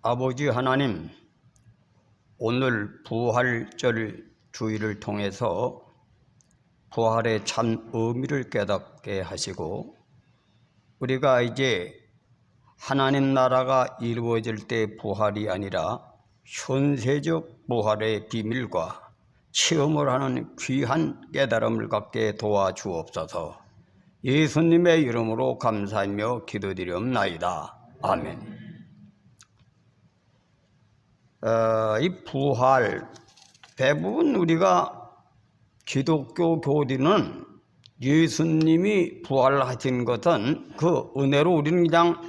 아버지 하나님, 오늘 부활절 주일을 통해서 부활의 참 의미를 깨닫게 하시고, 우리가 이제 하나님 나라가 이루어질 때 부활이 아니라 현세적 부활의 비밀과 체험을 하는 귀한 깨달음을 갖게 도와주옵소서. 예수님의 이름으로 감사하며 기도드리옵나이다. 아멘. 이 부활, 대부분 우리가 기독교 교리는 예수님이 부활하신 것은 그 은혜로 우리는 그냥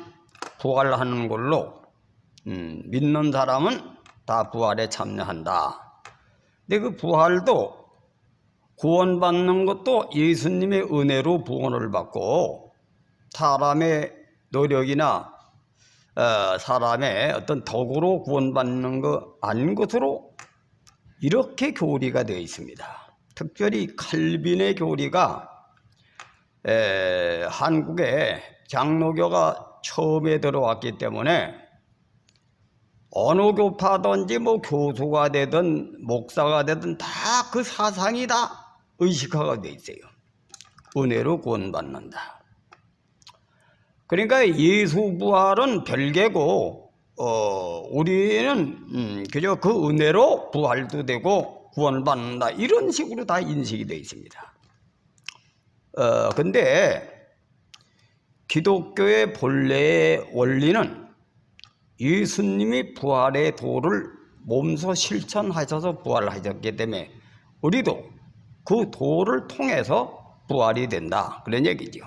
부활하는 걸로 믿는 사람은 다 부활에 참여한다. 근데 그 부활도 구원받는 것도 예수님의 은혜로 구원을 받고, 사람의 노력이나 사람의 어떤 덕으로 구원받는 거 아닌 것으로 이렇게 교리가 되어 있습니다. 특별히 칼빈의 교리가 한국에 장로교가 처음에 들어왔기 때문에 어느 교파든지 뭐 교수가 되든 목사가 되든 다 그 사상이 다 의식화가 되어 있어요. 은혜로 구원받는다. 그러니까 예수 부활은 별개고, 우리는 그저 그 은혜로 부활도 되고 구원을 받는다, 이런 식으로 다 인식이 되어 있습니다. 근데 기독교의 본래의 원리는 예수님이 부활의 도를 몸소 실천하셔서 부활하셨기 때문에 우리도 그 도를 통해서 부활이 된다, 그런 얘기죠.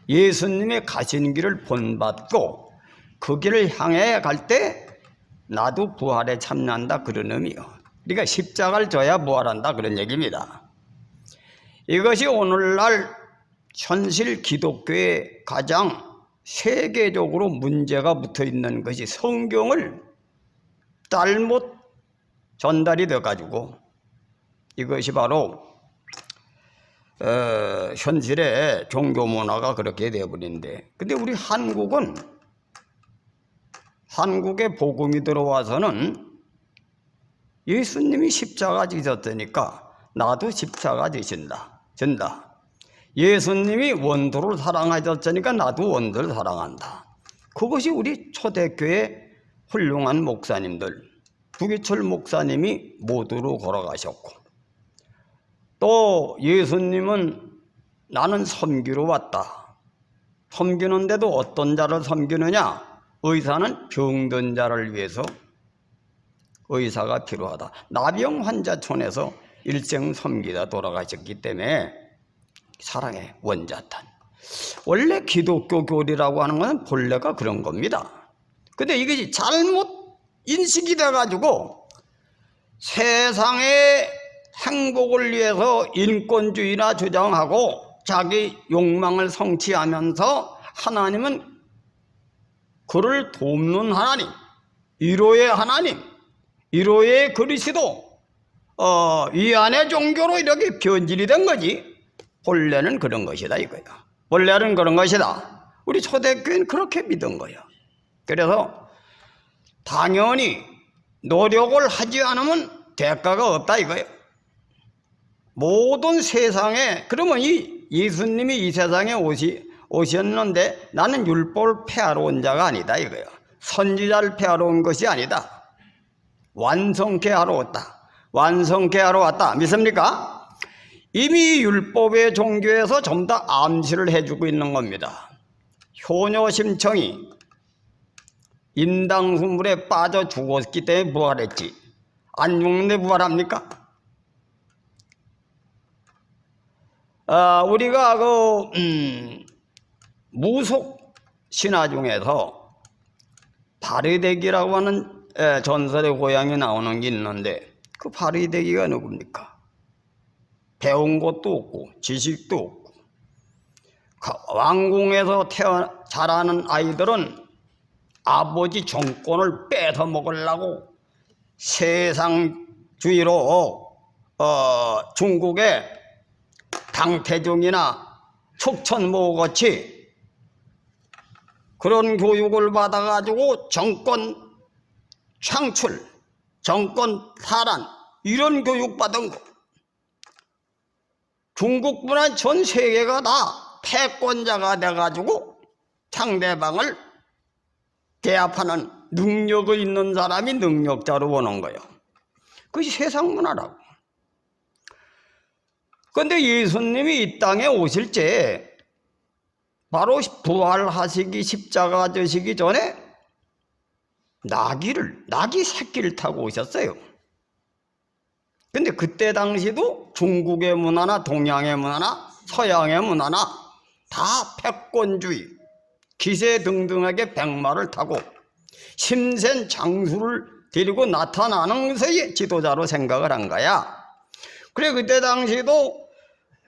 예수님의 가신 길을 본받고 그 길을 향해 갈 때 나도 부활에 참여한다, 그런 의미요. 그러니까 십자가를 져야 부활한다, 그런 얘기입니다. 이것이 오늘날 현실 기독교의 가장 세계적으로 문제가 붙어 있는 것이, 성경을 잘못 전달이 돼 가지고 이것이 바로 현실의 종교 문화가 그렇게 되어버리는데, 근데 우리 한국에 복음이 들어와서는 예수님이 십자가 지셨으니까 나도 십자가 진다. 예수님이 원도를 사랑하셨으니까 나도 원도를 사랑한다. 그것이 우리 초대교회 훌륭한 목사님들, 부기철 목사님이 모두로 걸어가셨고, 또 예수님은 나는 섬기러 왔다. 섬기는데도 어떤 자를 섬기느냐? 의사는 병든 자를 위해서 의사가 필요하다. 나병 환자촌에서 일생 섬기다 돌아가셨기 때문에 사랑의 원자탄. 원래 기독교 교리라고 하는 것은 본래가 그런 겁니다. 근데 이것이 잘못 인식이 돼가지고 세상의 행복을 위해서 인권주의나 주장하고 자기 욕망을 성취하면서 하나님은 그를 돕는 하나님, 위로의 하나님, 위로의 그리스도, 위안의 종교로 이렇게 변질이 된 거지. 본래는 그런 것이다, 이거야. 본래는 그런 것이다. 우리 초대교회는 그렇게 믿은 거야. 그래서 당연히 노력을 하지 않으면 대가가 없다, 이거예요. 모든 세상에, 그러면 이 예수님이 이 세상에 오셨는데 나는 율법을 폐하러 온 자가 아니다, 이거예요. 선지자를 폐하러 온 것이 아니다. 완성케 하러 왔다. 믿습니까? 이미 율법의 종교에서 전부 다 암시를 해주고 있는 겁니다. 효녀 심청이 인당수물에 빠져 죽었기 때문에 부활했지, 안 죽는데 부활합니까? 우리가 무속 신화 중에서 바리대기라고 하는 전설의 고향이 나오는 게 있는데, 그 바리대기가 누굽니까? 배운 것도 없고 지식도 없고, 왕궁에서 자라는 아이들은 아버지 정권을 뺏어 먹으려고 세상주의로 중국의 당태종이나 촉천모 같이 그런 교육을 받아가지고 정권 창출, 정권 탈환 이런 교육받은 거. 중국뿐만 전 세계가 다 패권자가 돼가지고 상대방을 대합하는 능력이 있는 사람이 능력자로 보는 거예요. 그것이 세상 문화라고. 그런데 예수님이 이 땅에 오실 때 바로 부활하시기 십자가 지시기 전에 나귀 새끼를 타고 오셨어요. 근데 그때 당시도 중국의 문화나 동양의 문화나 서양의 문화나 다 패권주의, 기세등등하게 백마를 타고 심센 장수를 데리고 나타나는 것의 지도자로 생각을 한 거야. 그래 그때 당시도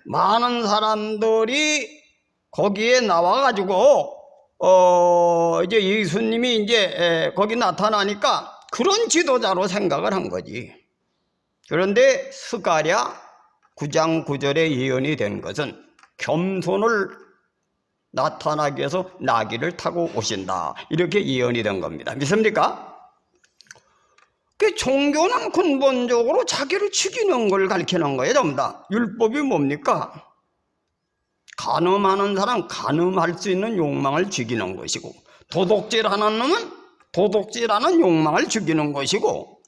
많은 사람들이 거기에 나와가지고 이제 예수님이 이제 거기 나타나니까 그런 지도자로 생각을 한 거지. 그런데 스가랴 9장 9절에 예언이 된 것은 겸손을 나타나기 위해서 나귀를 타고 오신다, 이렇게 예언이 된 겁니다. 믿습니까? 그 종교는 근본적으로 자기를 죽이는 걸 가르치는 거예요. 전부 다. 율법이 뭡니까? 간음하는 사람 간음할 수 있는 욕망을 죽이는 것이고, 도둑질하는 놈은 도둑질하는 욕망을 죽이는 것이고,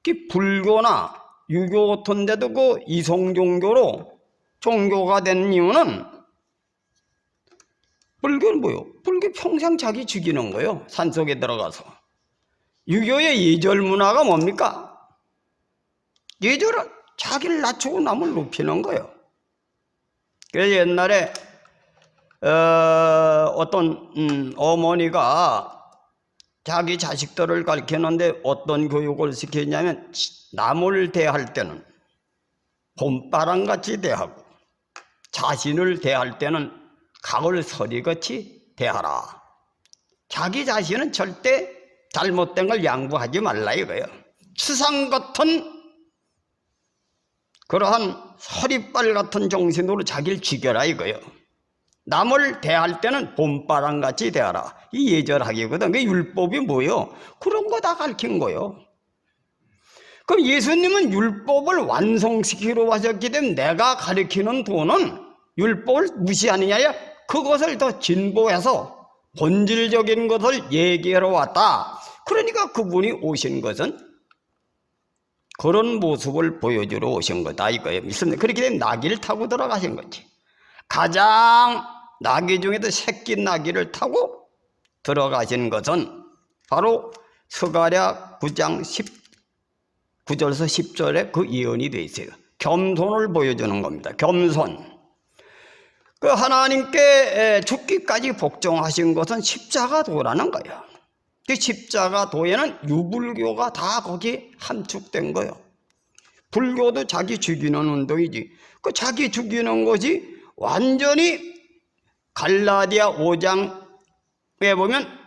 그 불교나 유교 같은 데도 그 이성종교로 종교가 된 이유는, 불교는 뭐요? 불교 평생 자기 죽이는 거예요. 산속에 들어가서. 유교의 예절 문화가 뭡니까? 예절은 자기를 낮추고 남을 높이는 거예요. 그래서 옛날에 어떤 어머니가 자기 자식들을 가르치는데 어떤 교육을 시켰냐면, 남을 대할 때는 봄바람같이 대하고 자신을 대할 때는 가을 서리같이 대하라. 자기 자신은 절대 잘못된 걸 양보하지 말라 이거예요. 추상 같은 그러한 서리빨 같은 정신으로 자기를 죽여라 이거예요. 남을 대할 때는 봄바람같이 대하라. 이 예절하기거든. 그 율법이 뭐예요? 그런 거 다 가르친 거예요. 그럼 예수님은 율법을 완성시키러 하셨기 때문에 내가 가르치는 도는 율법을 무시하느냐? 그것을 더 진보해서 본질적인 것을 얘기하러 왔다. 그러니까 그분이 오신 것은 그런 모습을 보여주러 오신 거다 이거예요. 믿습니다. 그렇기 때문에 나귀를 타고 들어가신 거지. 가장 나귀 중에도 새끼 나귀를 타고 들어가신 것은 바로 스가랴 9장 9절에서 10절에 그 예언이 되어 있어요. 겸손을 보여주는 겁니다. 겸손. 그 하나님께 죽기까지 복종하신 것은 십자가도라는 거예요. 그 십자가도에는 유불교가 다 거기에 함축된 거예요. 불교도 자기 죽이는 운동이지. 그 자기 죽이는 것이 완전히 갈라디아 5장에 보면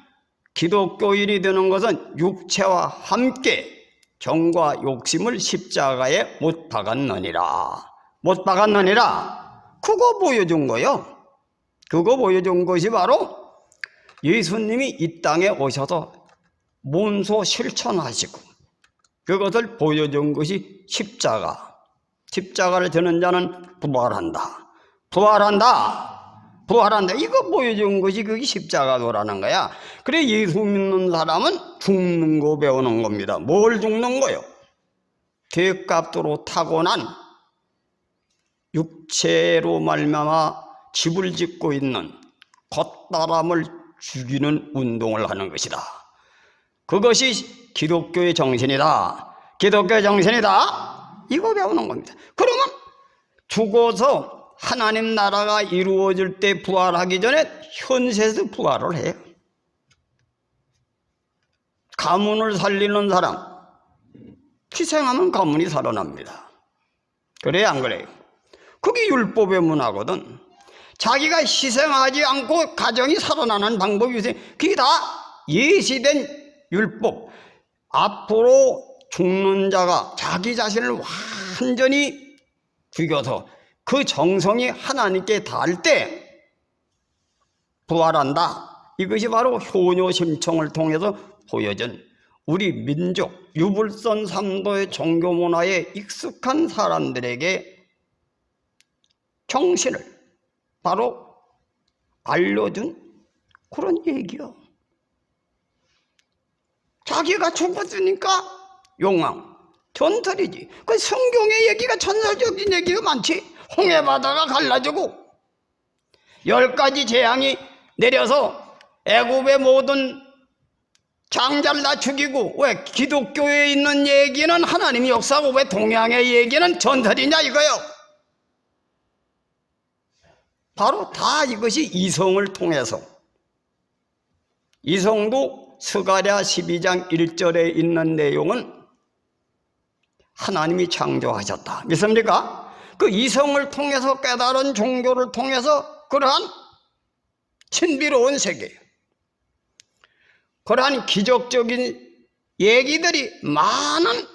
기독교인이 되는 것은 육체와 함께 정과 욕심을 십자가에 못 박았느니라. 못 박았느니라. 그거 보여준 거예요. 그거 보여준 것이 바로 예수님이 이 땅에 오셔서 몸소 실천하시고 그것을 보여준 것이 십자가. 십자가를 드는 자는 부활한다. 부활한다. 부활한다. 이거 보여준 것이 그게 십자가도라는 거야. 그래 예수 믿는 사람은 죽는 거 배우는 겁니다. 뭘 죽는 거요? 죄값으로 타고난 육체로 말미암아 집을 짓고 있는 겉사람을 죽이는 운동을 하는 것이다. 그것이 기독교의 정신이다. 기독교의 정신이다. 이거 배우는 겁니다. 그러면 죽어서 하나님 나라가 이루어질 때 부활하기 전에 현세에서 부활을 해요. 가문을 살리는 사람 희생하면 가문이 살아납니다. 그래요 안 그래요? 그게 율법의 문화거든. 자기가 희생하지 않고 가정이 살아나는 방법이 있어요. 그게 다 예시된 율법. 앞으로 죽는 자가 자기 자신을 완전히 죽여서 그 정성이 하나님께 닿을 때 부활한다. 이것이 바로 효녀심청을 통해서 보여준 우리 민족 유불선 삼도의 종교 문화에 익숙한 사람들에게 정신을 바로 알려준 그런 얘기요. 자기가 죽었으니까 욕망, 전설이지. 그 성경의 얘기가 전설적인 얘기가 많지. 홍해바다가 갈라지고 10가지 재앙이 내려서 애굽의 모든 장자를 다 죽이고, 왜 기독교에 있는 얘기는 하나님의 역사고 왜 동양의 얘기는 전설이냐 이거요. 바로 다 이것이 이성을 통해서. 이성도 스가랴 12장 1절에 있는 내용은 하나님이 창조하셨다. 믿습니까? 그 이성을 통해서 깨달은 종교를 통해서 그러한 신비로운 세계, 그러한 기적적인 얘기들이, 많은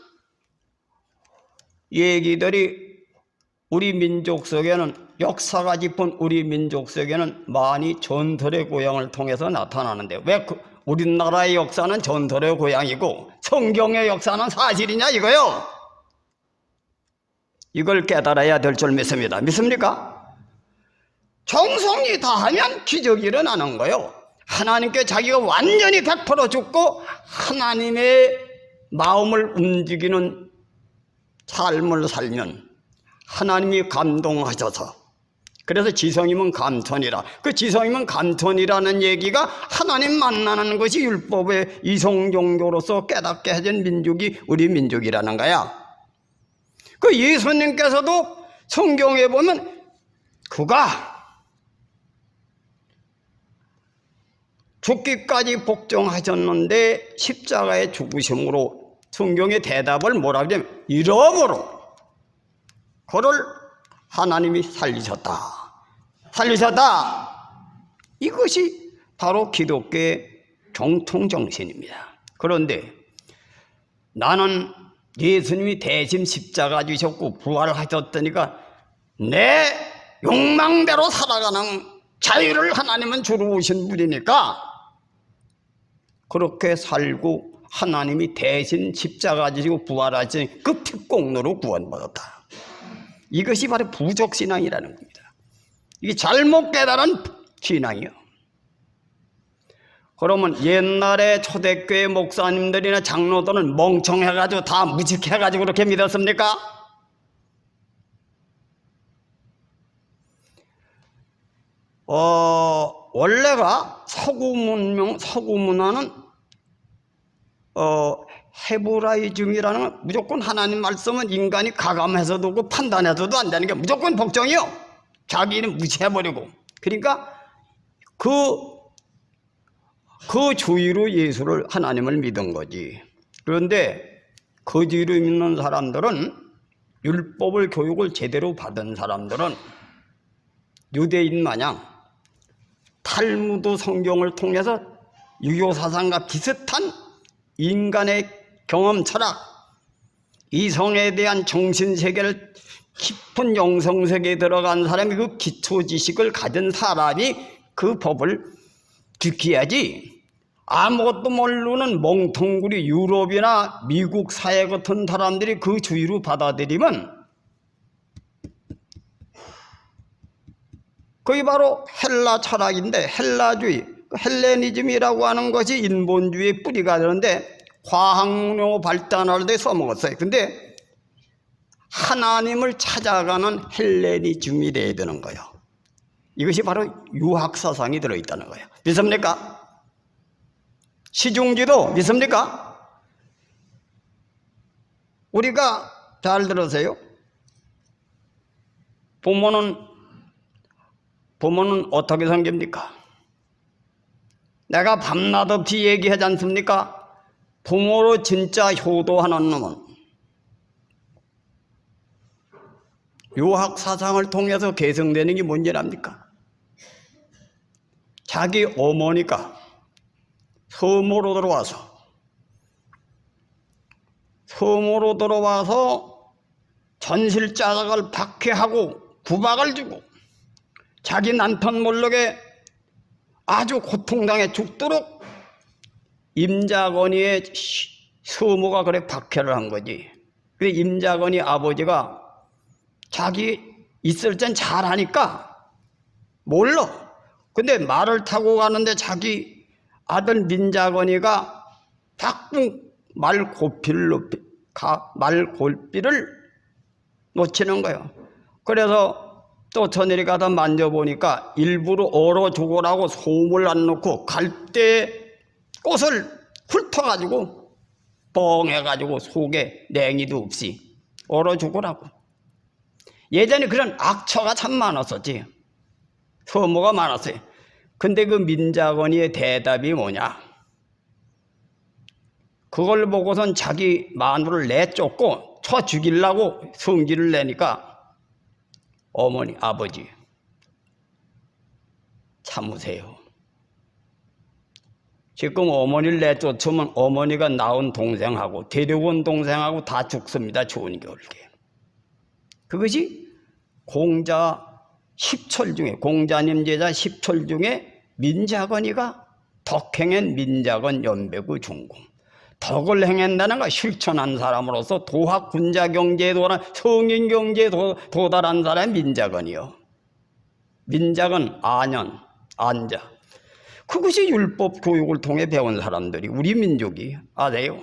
얘기들이 우리 민족 속에는, 역사가 짚은 우리 민족 속에는 많이 전설의 고향을 통해서 나타나는데, 왜 우리나라의 역사는 전설의 고향이고 성경의 역사는 사실이냐 이거요. 이걸 깨달아야 될 줄 믿습니다. 믿습니까? 정성이 다하면 기적이 일어나는 거요. 하나님께 자기가 완전히 100% 죽고 하나님의 마음을 움직이는 삶을 살면 하나님이 감동하셔서, 그래서 지성이면 감천이라, 그 지성이면 감천이라는 얘기가 하나님 만나는 것이 율법의 이성종교로서 깨닫게 해준 민족이 우리 민족이라는 거야. 그 예수님께서도 성경에 보면 그가 죽기까지 복종하셨는데 십자가의 죽으심으로 성경의 대답을 뭐라 그러냐면 이러므로 그를 하나님이 살리셨다. 이것이 바로 기독교의 정통정신입니다. 그런데 나는 예수님이 대신 십자가 지셨고 부활하셨다니까 내 욕망대로 살아가는 자유를 하나님은 주러 오신 분이니까 그렇게 살고 하나님이 대신 십자가 지시고 부활하신 그 특공로로 구원받았다. 이것이 바로 부족신앙이라는 겁니다. 이게 잘못 깨달은 신앙이요. 그러면 옛날에 초대교회 목사님들이나 장로들은 멍청해가지고 다 무식해가지고 그렇게 믿었습니까? 원래가 서구 문화는 헤브라이즘이라는 건 무조건 하나님 말씀은 인간이 가감해서도 없고 판단해서도 안 되는 게 무조건 복종이요. 자기는 무시해버리고. 그러니까 그 주의로 예수를, 하나님을 믿은 거지. 그런데 그 주의로 믿는 사람들은, 율법을 교육을 제대로 받은 사람들은 유대인 마냥 탈무드 성경을 통해서 유교사상과 비슷한 인간의 경험 철학, 이성에 대한 정신세계를 깊은 영성세계에 들어간 사람이, 그 기초지식을 가진 사람이 그 법을 지켜야지, 아무것도 모르는 멍텅구리 유럽이나 미국 사회 같은 사람들이 그 주의로 받아들이면 그게 바로 헬라 철학인데, 헬라주의, 헬레니즘이라고 하는 것이 인본주의의 뿌리가 되는데 과학로 발달할 때 써먹었어요. 근데 하나님을 찾아가는 헬레니즘이 돼야 되는 거예요. 이것이 바로 유학사상이 들어있다는 거예요. 믿습니까? 시중지도 믿습니까? 우리가 잘 들으세요. 부모는 어떻게 생깁니까? 내가 밤낮 없이 얘기하지 않습니까? 부모로 진짜 효도하는 놈은 유학 사상을 통해서 계승되는 게 뭔지 압니까? 자기 어머니가 섬으로 들어와서 전실자작을 박해하고 구박을 주고 자기 남편 몰락에 아주 고통당해 죽도록 임자건이의 서모가 그래 박해를 한 거지. 근데 임자건이 아버지가 자기 있을 땐 잘하니까 몰라. 근데 말을 타고 가는데 자기 아들 민자건이가 자꾸 말골비를 놓치는 거예요. 그래서 또 저녁에 가다 만져보니까 일부러 얼어 죽으라고 소음을 안 넣고 갈대 꽃을 훑어가지고 뻥해가지고 속에 냉이도 없이 얼어 죽으라고. 예전에 그런 악처가 참 많았었지. 서모가 많았어요. 근데 그 민자건이의 대답이 뭐냐? 그걸 보고선 자기 마누를 내쫓고 쳐 죽이려고 성질을 내니까 어머니, 아버지 참으세요. 지금 어머니를 내쫓으면 어머니가 낳은 동생하고 데려온 동생하고 다 죽습니다. 좋은 겨울게. 그것이 공자 10철 중에, 공자님 제자 10철 중에 민자건이가 덕행한 민자건 연배구 중공. 덕을 행한다는 거 실천한 사람으로서 도학 군자 경제에 도달한 성인 경제에 도달한 사람이 민자건이요. 민자건 안연, 안자. 그것이 율법 교육을 통해 배운 사람들이 우리 민족이 아세요.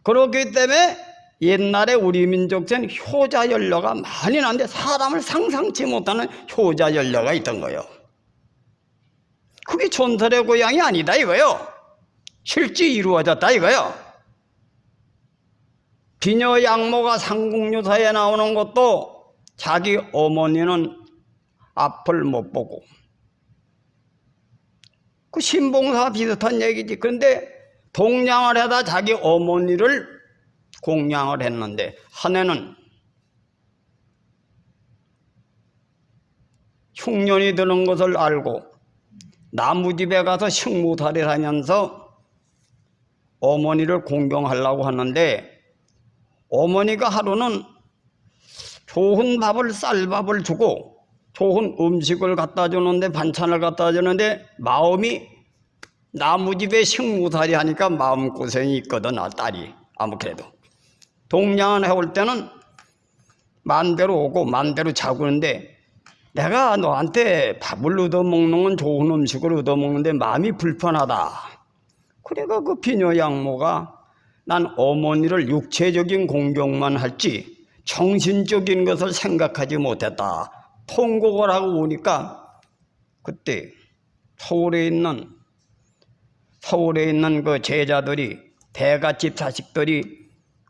그렇기 때문에 옛날에 우리 민족에는 효자 연료가 많이 나는데 사람을 상상치 못하는 효자 연료가 있던 거예요. 그게 전설의 고향이 아니다 이거요. 실제 이루어졌다 이거요. 비녀 양모가 삼국유사에 나오는 것도 자기 어머니는 앞을 못 보고 그 신봉사 비슷한 얘기지. 그런데 동양을 하다 자기 어머니를 공양을 했는데 한 해는 흉년이 드는 것을 알고 나무집에 가서 식무살이를 하면서 어머니를 공경하려고 하는데 어머니가 하루는 좋은 밥을 쌀밥을 주고 좋은 음식을 갖다 주는데 반찬을 갖다 주는데 마음이 나무집에 식무살이 하니까 마음고생이 있거든. 딸이 아무래도 동양을 해올 때는 만대로 오고 만대로 자고는데 내가 너한테 밥을 얻어먹는 건 좋은 음식을 얻어먹는데 마음이 불편하다. 그러니까 그 비녀 양모가 난 어머니를 육체적인 공경만 할지 정신적인 것을 생각하지 못했다. 통곡을 하고 오니까 그때 서울에 있는 그 제자들이 대갓집 자식들이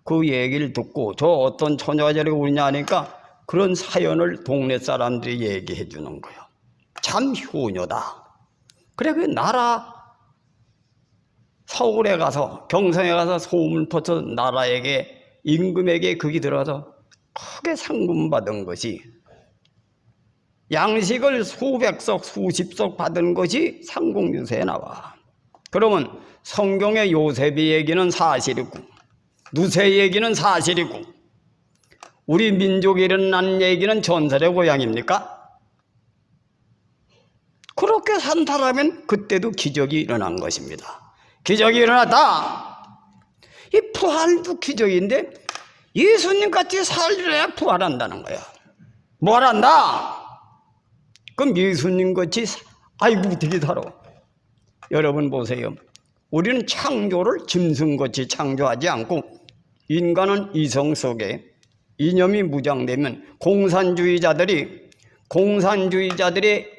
그 얘기를 듣고 저 어떤 처녀가 저리 오냐 하니까 그런 사연을 동네 사람들이 얘기해 주는 거예요. 참 효녀다. 그래 그 나라 서울에 가서 경성에 가서 소문을 퍼서 나라에게 임금에게 그게 들어가서 크게 상금받은 것이 양식을 수백석 수십석 받은 것이 삼국유사에 나와. 그러면 성경의 요셉의 얘기는 사실이고 누세 얘기는 사실이고 우리 민족이 일어난 얘기는 전설의 고향입니까? 그렇게 산다라면 그때도 기적이 일어난 것입니다. 기적이 일어났다. 이 부활도 기적인데 예수님같이 살려야 부활한다는 거야. 뭘 한다? 그럼 예수님같이 아이고 어떻게 살아? 여러분 보세요. 우리는 창조를 짐승같이 창조하지 않고 인간은 이성 속에 이념이 무장되면 공산주의자들이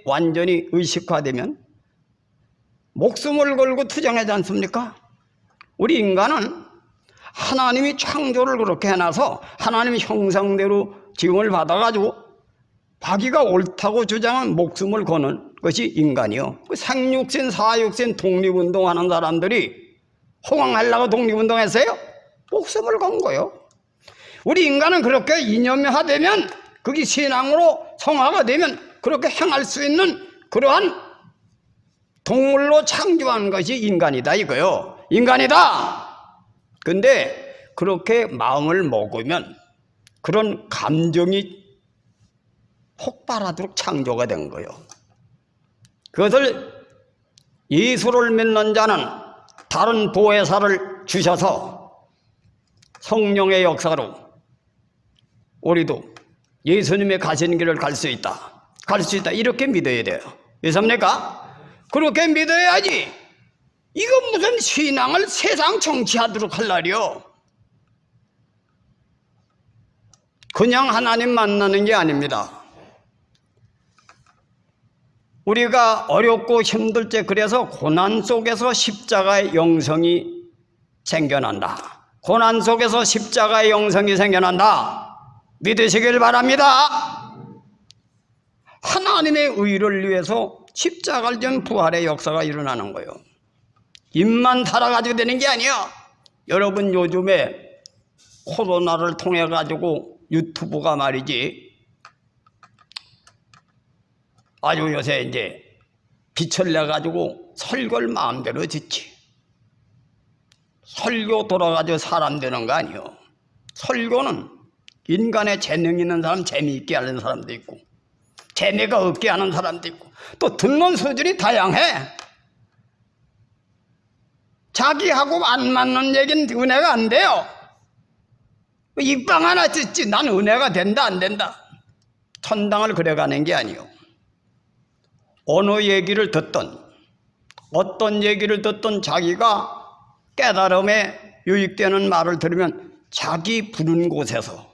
완전히 의식화되면 목숨을 걸고 투쟁하지 않습니까? 우리 인간은 하나님이 창조를 그렇게 해놔서 하나님의 형상대로 지음을 받아가지고 자기가 옳다고 주장한 목숨을 거는 것이 인간이요. 그 상육신, 사육신 독립운동하는 사람들이 호강하려고 독립운동했어요? 목숨을 건 거예요. 우리 인간은 그렇게 이념화되면 그게 신앙으로 성화가 되면 그렇게 행할 수 있는 그러한 동물로 창조한 것이 인간이다 이거요. 인간이다. 근데 그렇게 마음을 먹으면 그런 감정이 폭발하도록 창조가 된 거예요. 그것을 예수를 믿는 자는 다른 보혜사를 주셔서 성령의 역사로 우리도 예수님의 가신 길을 갈 수 있다. 갈 수 있다. 이렇게 믿어야 돼요. 이해합니까? 그렇게 믿어야지. 이건 무슨 신앙을 세상 정치하도록 할 날이요. 그냥 하나님 만나는 게 아닙니다. 우리가 어렵고 힘들 때 그래서 고난 속에서 십자가의 영성이 생겨난다. 고난 속에서 십자가의 영성이 생겨난다. 믿으시길 바랍니다. 하나님의 의를 위해서 십자가를 전 부활의 역사가 일어나는 거예요. 입만 살아가지고 되는 게 아니야. 여러분 요즘에 코로나를 통해 가지고 유튜브가 말이지 아주 요새 이제 빛을 내 가지고 설교를 마음대로 짓지. 설교 돌아가지고 사람 되는 거 아니요. 설교는 인간의 재능 있는 사람 재미있게 하는 사람도 있고 재미가 없게 하는 사람도 있고 또 듣는 수준이 다양해. 자기하고 안 맞는 얘기는 은혜가 안 돼요. 입방 하나 듣지 난 은혜가 된다 안 된다. 천당을 그래가는 게 아니요. 어느 얘기를 듣든 어떤 얘기를 듣든 자기가 깨달음에 유익되는 말을 들으면 자기 부른 곳에서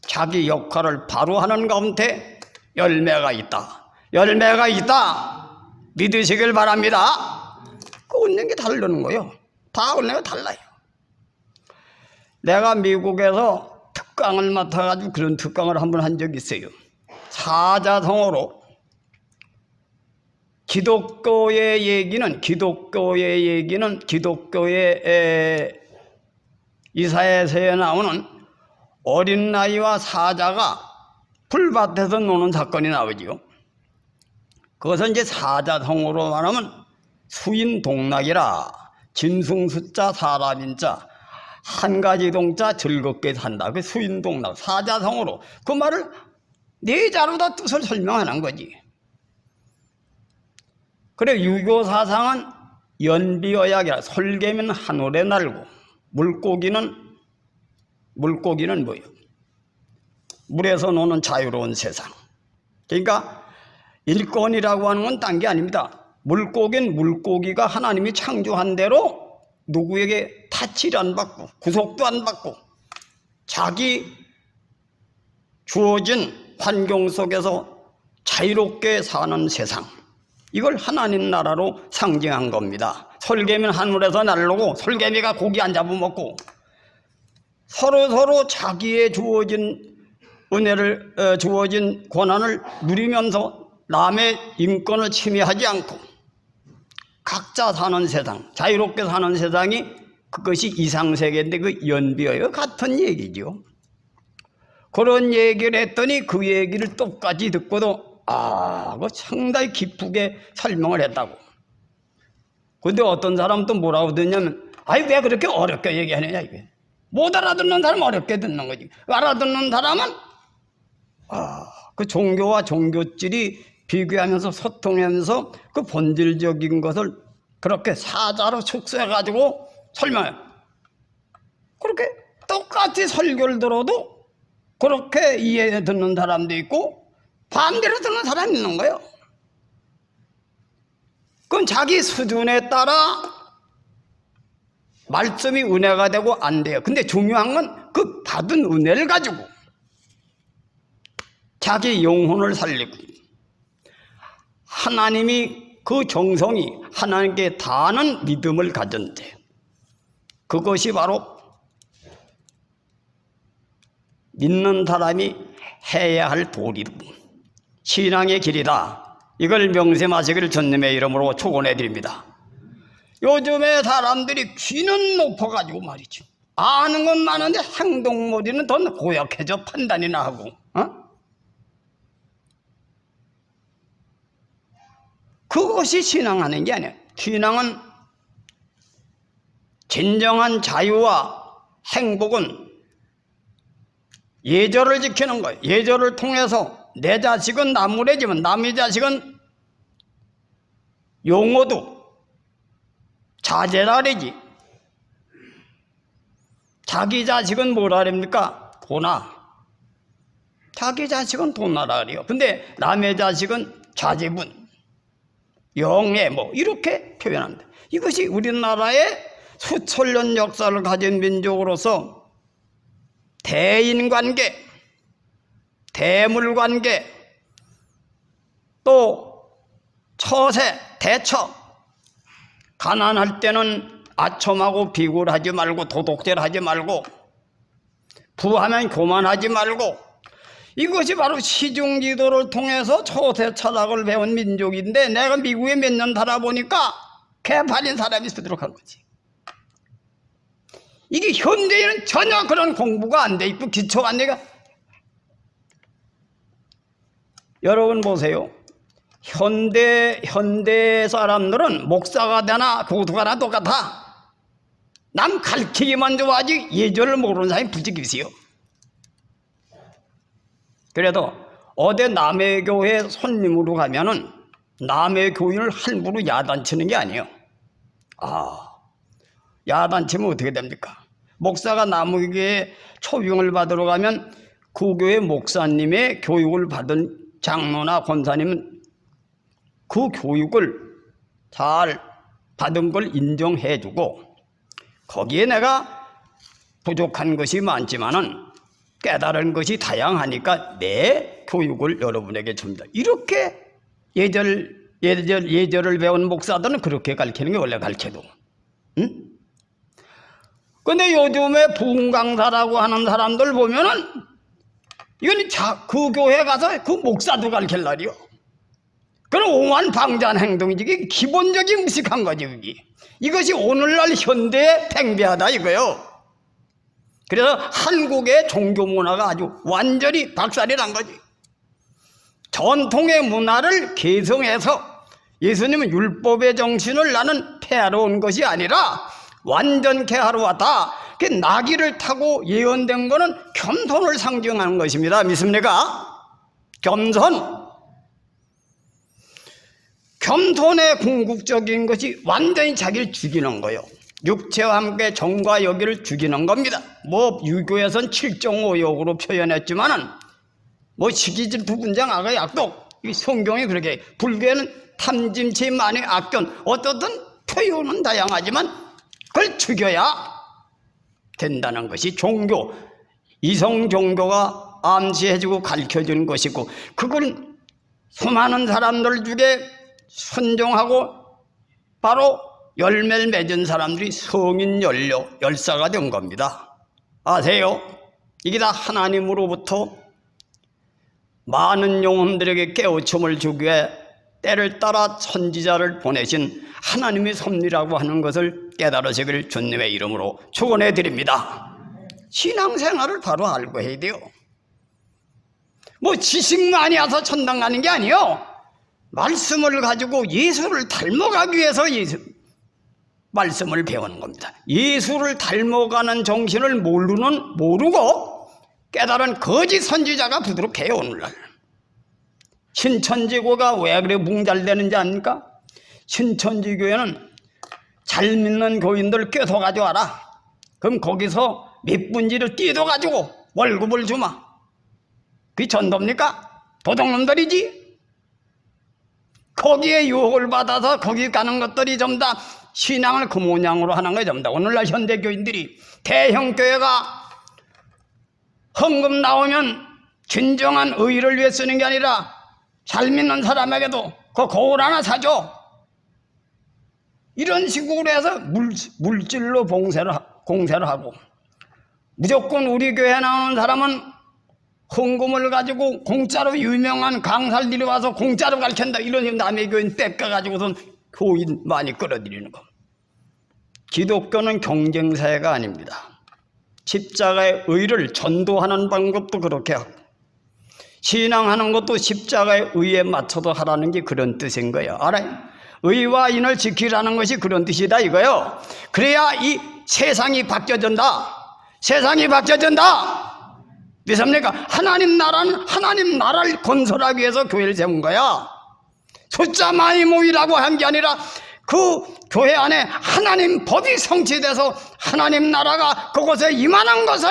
자기 역할을 바로 하는 가운데 열매가 있다. 열매가 있다. 믿으시길 바랍니다. 그 얻는 게 다르는 거예요. 다 얻는 게 달라요. 내가 미국에서 특강을 맡아가지고 그런 특강을 한번 한 적이 있어요. 사자성어로 기독교의 얘기는 기독교의 이사야서에 나오는 어린 나이와 사자가 풀밭에서 노는 사건이 나오지요. 그것은 이제 사자성어로 말하면 수인동락이라 짐승수자 사람인자 한 가지 동자 즐겁게 산다. 그 수인동락 사자성어로 그 말을 네 자로 다 뜻을 설명하는 거지. 그래 유교 사상은 연비어약이라 설개면 하늘에 날고 물고기는 뭐예요? 물에서 노는 자유로운 세상. 그러니까 일권이라고 하는 건 딴 게 아닙니다. 물고기는 물고기가 하나님이 창조한 대로 누구에게 타치를 안 받고 구속도 안 받고 자기 주어진 환경 속에서 자유롭게 사는 세상. 이걸 하나님 나라로 상징한 겁니다. 설개미는 하늘에서 날르고 설개미가 고기 안 잡아먹고 서로 자기의 주어진 은혜를 주어진 권한을 누리면서 남의 인권을 침해하지 않고 각자 사는 세상, 자유롭게 사는 세상이 그것이 이상세계인데 그 연비어요. 같은 얘기죠. 그런 얘기를 했더니 그 얘기를 똑같이 듣고도 그거 상당히 기쁘게 설명을 했다고. 근데 어떤 사람은 또 뭐라고 듣냐면 왜 그렇게 어렵게 얘기하느냐 이게. 못 알아듣는 사람은 어렵게 듣는 거지. 알아듣는 사람은 그 종교와 종교질이 비교하면서 소통하면서 그 본질적인 것을 그렇게 사자로 축소해가지고 설명해요. 그렇게 똑같이 설교를 들어도 그렇게 이해 듣는 사람도 있고 반대로 듣는 사람이 있는 거예요. 그건 자기 수준에 따라 말씀이 은혜가 되고 안 돼요. 근데 중요한 건 그 받은 은혜를 가지고 자기 영혼을 살리고 하나님이 그 정성이 하나님께 다하는 믿음을 가졌는데 그것이 바로 믿는 사람이 해야 할 도리고 신앙의 길이다. 이걸 명심하시기를 주님의 이름으로 축원해 드립니다. 요즘에 사람들이 귀는 높아가지고 말이죠. 아는 건 많은데 행동머리는 더 고약해져 판단이나 하고. 그것이 신앙하는 게 아니야. 신앙은 진정한 자유와 행복은 예절을 지키는 거예요. 예절을 통해서 내 자식은 나무래지만 남의 자식은 용어도 자제라 그러지. 자기 자식은 뭐라 그럽니까? 도나. 자기 자식은 도나라 그래요. 근데 남의 자식은 좌지분, 영예 뭐 이렇게 표현합니다. 이것이 우리나라의 수천년 역사를 가진 민족으로서 대인관계, 대물관계, 또 처세, 대처, 가난할 때는 아첨하고 비굴하지 말고 도둑질하지 말고 부하면 교만하지 말고, 이것이 바로 시중지도를 통해서 처세 철학을 배운 민족인데, 내가 미국에 몇 년 살아보니까 개판인 사람이 수두룩한 거지. 이게 현대에는 전혀 그런 공부가 안 돼 있고 기초가 안 되니까. 여러분 보세요. 현대 사람들은 목사가 되나 교수가 나 똑같아. 남 가르치기만 좋아하지 예절을 모르는 사람이 부지기 있어요. 그래도 어디 남의 교회 손님으로 가면은 남의 교인을 함부로 야단치는 게 아니에요. 야단치면 어떻게 됩니까? 목사가 남의 교회에 초빙을 받으러 가면 그 교회 목사님의 교육을 받은 장로나 권사님은 그 교육을 잘 받은 걸 인정해주고, 거기에 내가 부족한 것이 많지만은 깨달은 것이 다양하니까 내 교육을 여러분에게 줍니다. 이렇게 예절을 배운 목사들은 그렇게 가르치는 게 원래 가르쳐도. 응? 근데 요즘에 부흥강사라고 하는 사람들 보면은 이건 그 교회 가서 그 목사도 가르칠 날이요. 그런 오만 방자한 행동이지. 이게 기본적인 무식한 거지, 그게. 이것이 오늘날 현대에 팽배하다 이거요. 그래서 한국의 종교 문화가 아주 완전히 박살이 난 거지. 전통의 문화를 개성해서 예수님은 율법의 정신을 나는 폐하러 온 것이 아니라 완전케 하러 왔다. 그 나귀를 타고 예언된 거는 겸손을 상징하는 것입니다. 믿습니까? 겸손의 궁극적인 것이 완전히 자기를 죽이는 거예요. 육체와 함께 정과 여기를 죽이는 겁니다. 뭐 유교에선 7.5욕으로 표현했지만은 뭐 시기질 부분장 악의 악독, 이 성경이 그렇게, 불교에는 탐짐치 만의 악견, 어떻든 표현은 다양하지만 그걸 죽여야 된다는 것이 종교, 이성 종교가 암시해주고 가르쳐주는 것이고, 그걸 수많은 사람들 중에 순종하고 바로 열매를 맺은 사람들이 성인 열사가 된 겁니다. 아세요? 이게 다 하나님으로부터 많은 영혼들에게 깨우침을 주기 위해 때를 따라 선지자를 보내신 하나님의 섭리라고 하는 것을 깨달으시기를 주님의 이름으로 축원해 드립니다. 신앙생활을 바로 알고 해야 돼요. 뭐 지식만이 와서 천당 가는 게 아니에요. 말씀을 가지고 예수를 닮아가기 위해서 말씀을 배우는 겁니다. 예수를 닮아가는 정신을 모르고 깨달은 거짓 선지자가 부드럽게 오늘날. 신천지교가 왜 그래 뭉잘되는지 압니까? 신천지교회는 잘 믿는 교인들 껴서 가져와라. 그럼 거기서 몇 분지를 띄어가지고 월급을 주마. 그게 전도입니까? 도둑놈들이지. 거기에 유혹을 받아서 거기 가는 것들이 전부 다 신앙을 그 모양으로 하는 거예요. 전부 다. 오늘날 현대교인들이 대형교회가 헌금 나오면 진정한 의를 위해 쓰는 게 아니라 잘 믿는 사람에게도 그 거울 하나 사줘. 이런 식으로 해서 물질로 공세를 하고, 무조건 우리 교회에 나오는 사람은 헌금을 가지고 공짜로 유명한 강사들이 와서 공짜로 가르친다. 이런 남의 교인 뺏겨가지고선 교인 많이 끌어들이는 거. 기독교는 경쟁사회가 아닙니다. 십자가의 의를 전도하는 방법도 그렇게 하고, 신앙하는 것도 십자가의 의에 맞춰서 하라는 게 그런 뜻인 거예요. 알아요? 의와 인을 지키라는 것이 그런 뜻이다 이거요. 그래야 이 세상이 바뀌어진다. 세상이 바뀌어진다. 믿습니까? 하나님 나라는 하나님 나라를 건설하기 위해서 교회를 세운 거야. 숫자 많이 모이라고 한 게 아니라 그 교회 안에 하나님 법이 성취돼서 하나님 나라가 그곳에 임하는 것을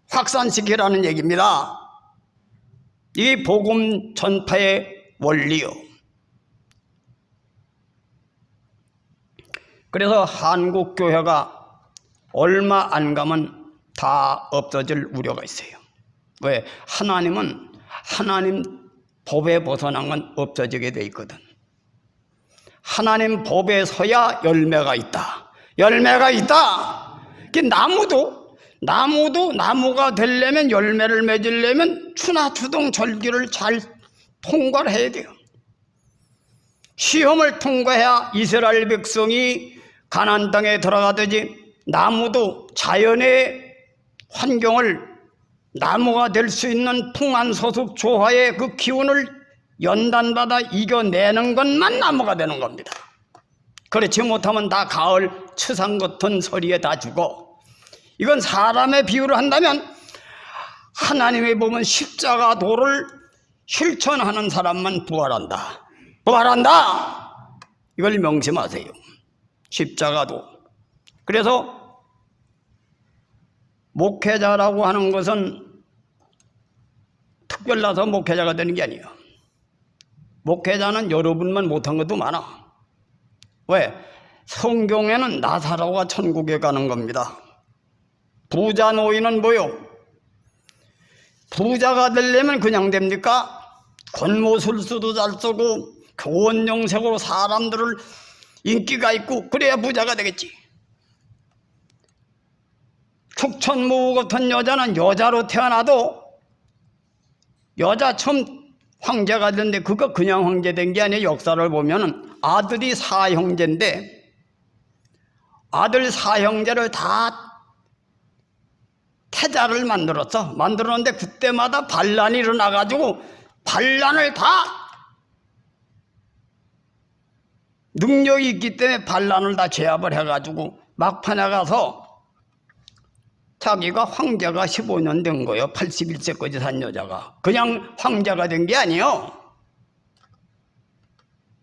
확산시키라는 얘기입니다. 이 복음 전파의 원리요. 그래서 한국 교회가 얼마 안 가면 다 없어질 우려가 있어요. 왜? 하나님은 하나님 법에 벗어난 건 없어지게 돼 있거든. 하나님 법에 서야 열매가 있다. 열매가 있다. 나무도 나무가 되려면, 열매를 맺으려면 추나추동 절기를 잘 통과를 해야 돼요. 시험을 통과해야 이스라엘 백성이 가나안 땅에 들어가듯이 나무도 자연의 환경을, 나무가 될 수 있는 풍안소속 조화의 그 기운을 연단받아 이겨내는 것만 나무가 되는 겁니다. 그렇지 못하면 다 가을 추상 같은 소리에 다 죽어. 이건 사람의 비유를 한다면 하나님이 보면 십자가 도를 실천하는 사람만 부활한다. 부활한다. 이걸 명심하세요. 십자가도. 그래서 목회자라고 하는 것은 특별나서 목회자가 되는 게 아니에요. 목회자는 여러분만 못한 것도 많아. 왜? 성경에는 나사로가 천국에 가는 겁니다. 부자 노인은 뭐요? 부자가 되려면 그냥 됩니까? 권모술수도 잘 쓰고 교원영색으로 사람들을 인기가 있고 그래야 부자가 되겠지. 축천무 같은 여자는 여자로 태어나도 여자 처음 황제가 됐는데 그거 그냥 황제 된 게 아니에요. 역사를 보면은 아들이 사형제인데 아들 사형제를 다 태자를 만들었는데 그때마다 반란이 일어나가지고 반란을 다 능력이 있기 때문에 반란을 다 제압을 해가지고 막판에 가서 자기가 황제가 15년 된 거예요. 81세까지 산 여자가. 그냥 황제가 된 게 아니에요.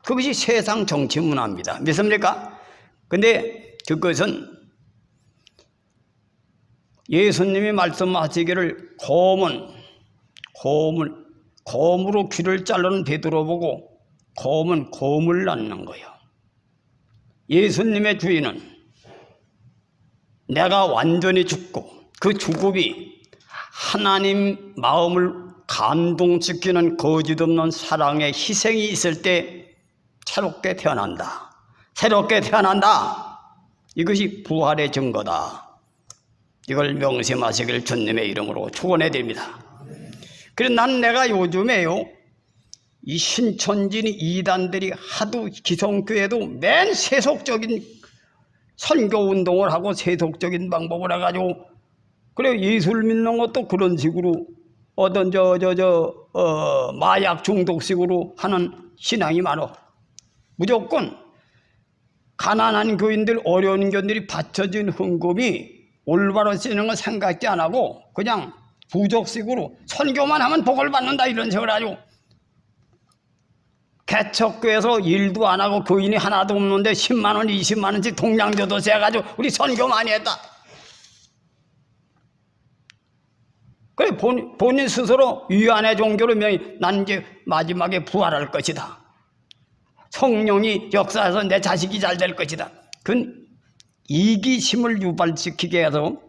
그것이 세상 정치 문화입니다. 믿습니까? 근데 그것은 예수님이 말씀하시기를 곰으로 귀를 자르는 베드로 보고 곰은 곰을 낳는 거예요. 예수님의 주인은 내가 완전히 죽고 그 죽음이 하나님 마음을 감동시키는 거짓없는 사랑의 희생이 있을 때 새롭게 태어난다. 새롭게 태어난다. 이것이 부활의 증거다. 이걸 명심하시길 주님의 이름으로 축원해 드립니다. 그래서 난 내가 요즘에요, 이 신천지니 이단들이 하도 기성교회도 맨 세속적인 선교 운동을 하고 세속적인 방법을 해가지고 그래 예수를 믿는 것도 그런 식으로 어떤 마약 중독식으로 하는 신앙이 많아. 무조건 가난한 교인들, 어려운 교인들이 바쳐진 헌금이 올바로 쓰는 건 생각지 안 하고 그냥 부적식으로 선교만 하면 복을 받는다 이런 식으로 가지고 개척교에서 일도 안 하고 교인이 하나도 없는데 10만 원, 20만 원씩 동량줘도 세가지고 우리 선교 많이 했다. 그래 본인 스스로 위안의 종교로 난 이제 마지막에 부활할 것이다. 성령이 역사해서 내 자식이 잘 될 것이다. 그건 이기심을 유발시키게 해서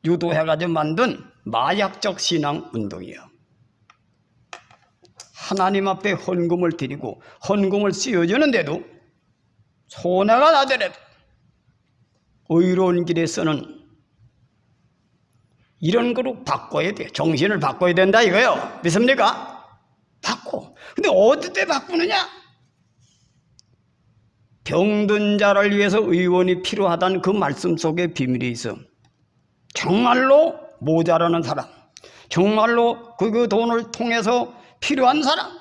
유도해가지고 만든 마약적 신앙 운동이에요. 하나님 앞에 헌금을 드리고 헌금을 씌워주는데도 손해가 나더라도 의로운 길에 쓰는 이런 거로 바꿔야 돼요. 정신을 바꿔야 된다 이거예요. 믿습니까? 바꿔. 근데 어디에 바꾸느냐? 병든 자를 위해서 의원이 필요하다는 그 말씀 속에 비밀이 있어. 정말로 모자라는 사람, 정말로 그 돈을 통해서 필요한 사람,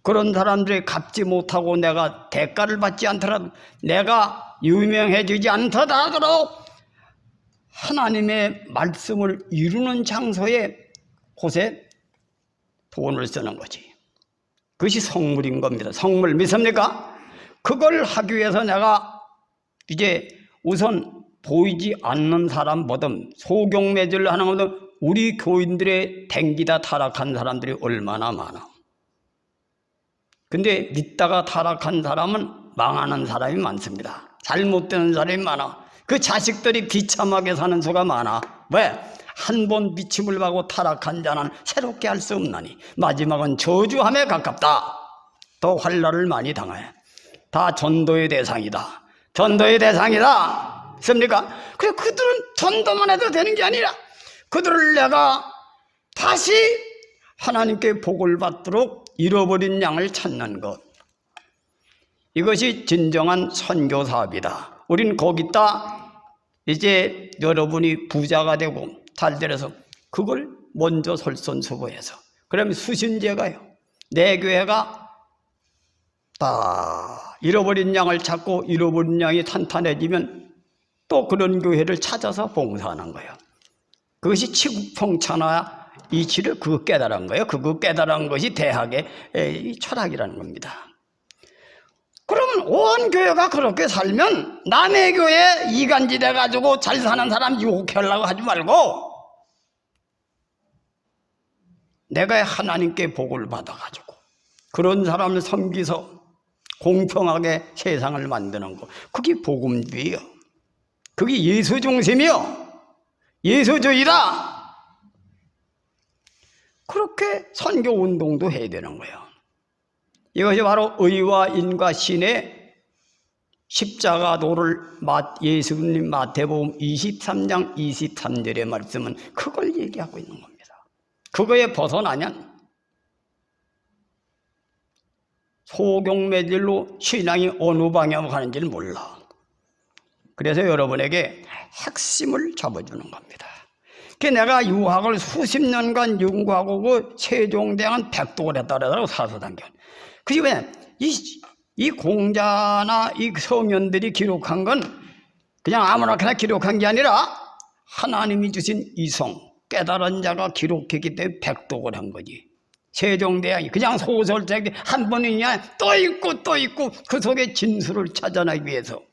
그런 사람들이 갚지 못하고 내가 대가를 받지 않더라도, 내가 유명해지지 않더라도 하나님의 말씀을 이루는 장소에 곳에 돈을 쓰는 거지. 그것이 성물인 겁니다. 성물 믿습니까? 그걸 하기 위해서 내가 이제 우선 보이지 않는 사람 뭐든 소경매질을 하는 것든 우리 교인들의 댕기다 타락한 사람들이 얼마나 많아. 근데 믿다가 타락한 사람은 망하는 사람이 많습니다. 잘못되는 사람이 많아. 그 자식들이 비참하게 사는 수가 많아. 왜? 한 번 미침을 받고 타락한 자는 새롭게 할 수 없나니 마지막은 저주함에 가깝다. 더 환난을 많이 당해. 다 전도의 대상이다. 전도의 대상이다. 있습니까? 그래 그들은 전도만 해도 되는 게 아니라 그들을 내가 다시 하나님께 복을 받도록 잃어버린 양을 찾는 것. 이것이 진정한 선교 사업이다. 우린 거기다 이제 여러분이 부자가 되고 잘 되어서 그걸 먼저 설선수보해서 그러면 수신제가요. 내 교회가 다 잃어버린 양을 찾고 잃어버린 양이 탄탄해지면 또 그런 교회를 찾아서 봉사하는 거예요. 그것이 치국평천하 이치를 그거 깨달은 거예요. 그거 깨달은 것이 대학의 철학이라는 겁니다. 그러면 온 교회가 그렇게 살면 남의 교회 이간질 해가지고 잘 사는 사람 유혹하려고 하지 말고 내가 하나님께 복을 받아가지고 그런 사람을 섬기서 공평하게 세상을 만드는 거, 그게 복음주의요. 그게 예수 중심이요. 예수주의다. 그렇게 선교운동도 해야 되는 거예요. 이것이 바로 의와 인과 신의 십자가도를 예수님 마태복음 23장 23절의 말씀은 그걸 얘기하고 있는 겁니다. 그거에 벗어나면 소경매질로 신앙이 어느 방향으로 가는지를 몰라. 그래서 여러분에게 핵심을 잡아주는 겁니다. 내가 유학을 수십 년간 연구하고 그 세종대왕은 백독을 했다 그러더라고, 사서단견. 그게 왜? 이 공자나 이 성현들이 기록한 건 그냥 아무렇게나 기록한 게 아니라 하나님이 주신 이성, 깨달은 자가 기록했기 때문에 백독을 한 거지. 세종대왕이 그냥 소설책이 한 번이냐 또 있고 또 있고 그 속에 진술을 찾아내기 위해서.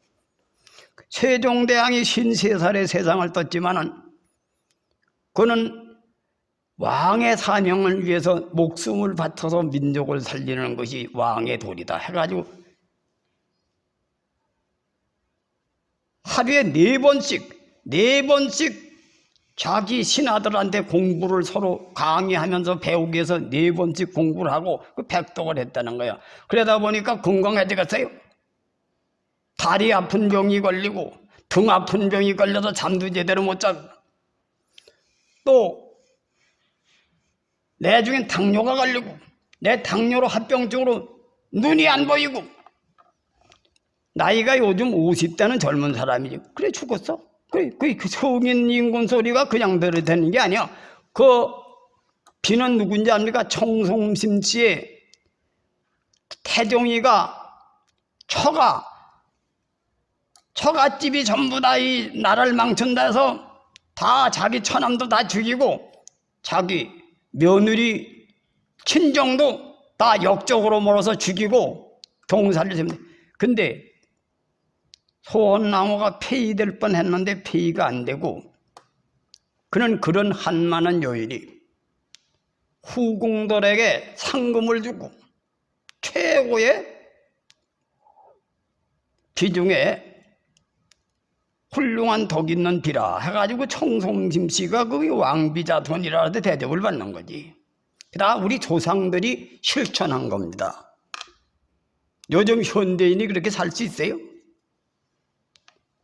세종대왕이 53살에 세상을 떴지만은 그는 왕의 사명을 위해서 목숨을 바쳐서 민족을 살리는 것이 왕의 도리다 해가지고 하루에 4번씩 자기 신하들한테 공부를 서로 강의하면서 배우기 위해서 4번씩 공부를 하고 그 백독을 했다는 거야. 그러다 보니까 건강해지겠어요. 다리 아픈 병이 걸리고 등 아픈 병이 걸려서 잠도 제대로 못 자고 또 내중엔 당뇨가 걸리고 내 당뇨로 합병증으로 눈이 안 보이고 나이가 요즘 50대는 젊은 사람이지. 그래 죽었어. 그 성인 인군 소리가 그냥 들어야 되는 게 아니야. 그 비는 누군지 압니까? 청송심 씨의 태종이가 처갓집이 전부 다 이 나라를 망친다 해서 다 자기 처남도 다 죽이고 자기 며느리 친정도 다 역적으로 몰아서 죽이고 동살을 했는데 근데 소원나무가 폐위될 뻔했는데 폐위가 안 되고 그는 그런 한많은 요인이 후궁들에게 상금을 주고 최고의 비중에 훌륭한 덕 있는 비라 해가지고 청송심 씨가 그게 왕비자손이라 해도 대접을 받는 거지. 다 우리 조상들이 실천한 겁니다. 요즘 현대인이 그렇게 살 수 있어요?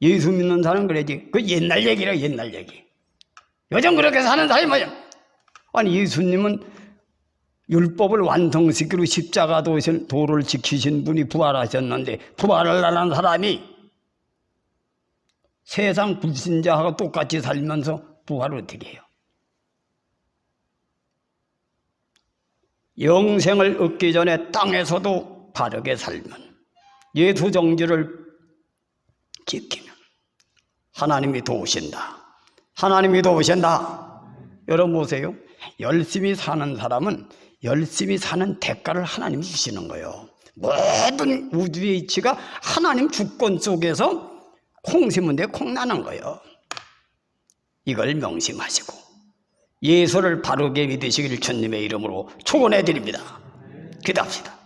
예수 믿는 사람은 그러지. 그 옛날 얘기라 옛날 얘기. 요즘 그렇게 사는 사람이 뭐야? 아니 예수님은 율법을 완성시키고 십자가 도를 지키신 분이 부활하셨는데 부활을 안 한 사람이 세상 불신자하고 똑같이 살면서 부활을 어떻게 해요? 영생을 얻기 전에 땅에서도 바르게 살면 예수 정죄를 지키면 하나님이 도우신다. 하나님이 도우신다. 여러분 보세요. 열심히 사는 사람은 열심히 사는 대가를 하나님이 주시는 거예요. 모든 우주의 이치가 하나님 주권 속에서 콩 심은 데 콩 나는 거예요. 이걸 명심하시고 예수를 바르게 믿으시길 주님의 이름으로 축원해 드립니다. 기도합시다.